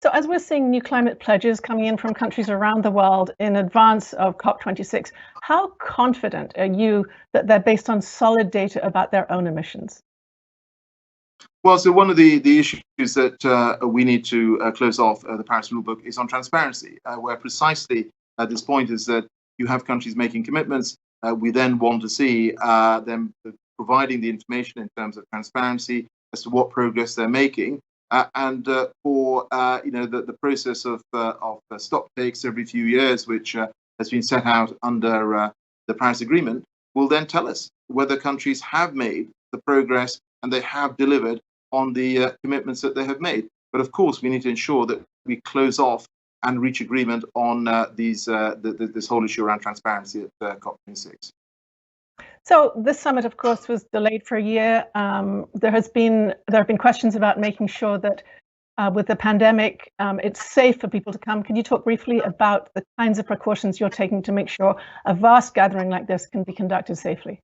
So as we're seeing new climate pledges coming in from countries around the world in advance of COP26, how confident are you that they're based on solid data about their own emissions? Well, so one of the issues that we need to close off the Paris Rule Book is on transparency, where precisely this point is that you have countries making commitments. We then want to see them providing the information in terms of transparency as to what progress they're making. And for the process of stock takes every few years, which has been set out under the Paris Agreement, will then tell us whether countries have made the progress and they have delivered on the commitments that they have made. But of course, we need to ensure that we close off and reach agreement on this whole issue around transparency at COP26. So this summit, of course, was delayed for a year. There have been questions about making sure that with the pandemic, it's safe for people to come. Can you talk briefly about the kinds of precautions you're taking to make sure a vast gathering like this can be conducted safely?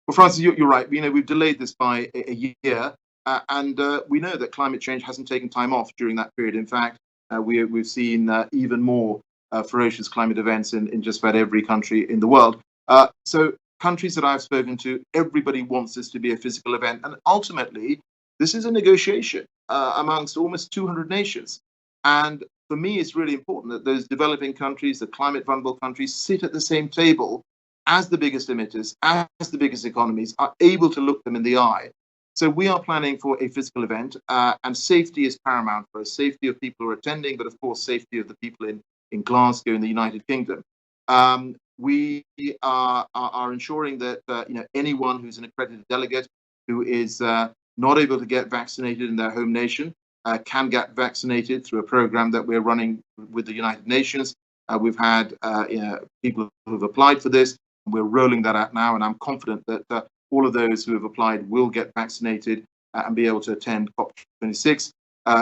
Well, Francis, you're right. We've delayed this by a year, and we know that climate change hasn't taken time off during that period. In fact, we've seen even more ferocious climate events in just about every country in the world. So countries that I've spoken to, everybody wants this to be a physical event. And ultimately, this is a negotiation amongst almost 200 nations. And for me, it's really important that those developing countries, the climate vulnerable countries, sit at the same table as the biggest emitters, as the biggest economies, are able to look them in the eye. So we are planning for a physical event, and safety is paramount for us. Safety of people who are attending, but of course, safety of the people in Glasgow in the United Kingdom. We are ensuring that anyone who's an accredited delegate who is not able to get vaccinated in their home nation can get vaccinated through a program that we're running with the United Nations. We've had people who have applied for this. We're rolling that out now, and I'm confident that all of those who have applied will get vaccinated and be able to attend COP26.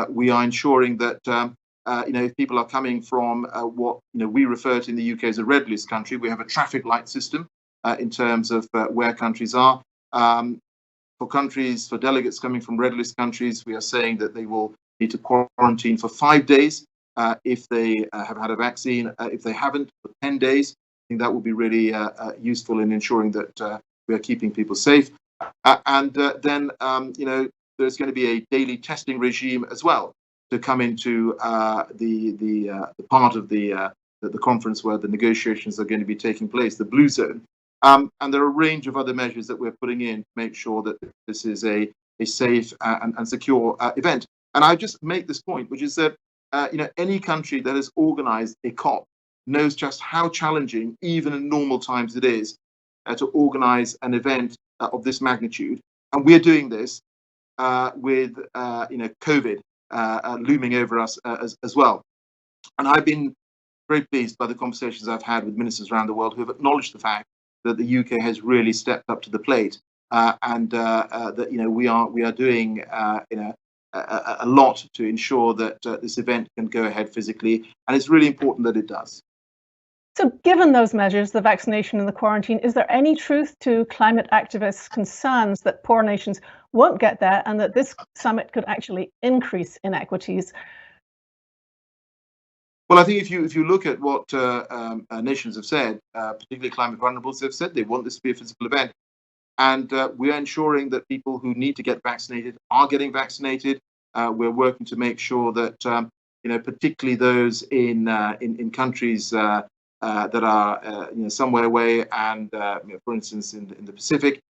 We are ensuring that if people are coming from what we refer to in the UK as a red list country, we have a traffic light system in terms of where countries are. For delegates coming from red list countries, we are saying that they will need to quarantine for 5 days if they have had a vaccine. If they haven't, for 10 days. I think that will be really useful in ensuring that we are keeping people safe. And then, there's going to be a daily testing regime as well to come into the part of the conference where the negotiations are going to be taking place, the blue zone. And there are a range of other measures that we're putting in to make sure that this is a safe and secure event. And I just make this point, which is that any country that has organized a COP knows just how challenging, even in normal times, it is to organize an event of this magnitude. And we're doing this with COVID looming over us as well. And I've been very pleased by the conversations I've had with ministers around the world who have acknowledged the fact that the UK has really stepped up to the plate, and that we are doing a lot to ensure that this event can go ahead physically, and it's really important that it does. So given those measures, the vaccination and the quarantine, is there any truth to climate activists' concerns that poor nations won't get there and that this summit could actually increase inequities? Well, I think if you look at what nations have said, particularly climate vulnerables, they've said they want this to be a physical event. And we are ensuring that people who need to get vaccinated are getting vaccinated. We're working to make sure that, particularly those in countries that are somewhere away, and for instance in the Pacific,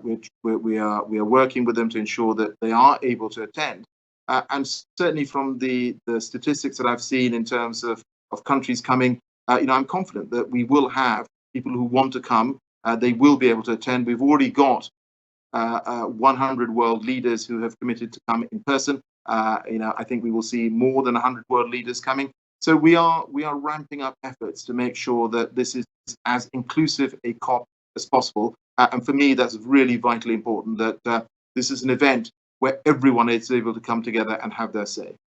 which we are working with them to ensure that they are able to attend. And certainly from the statistics that I've seen in terms of countries coming, I'm confident that we will have people who want to come. They will be able to attend. We've already got 100 world leaders who have committed to come in person. I think we will see more than 100 world leaders coming. So we are ramping up efforts to make sure that this is as inclusive a COP as possible. And for me, that's really vitally important, that this is an event where everyone is able to come together and have their say.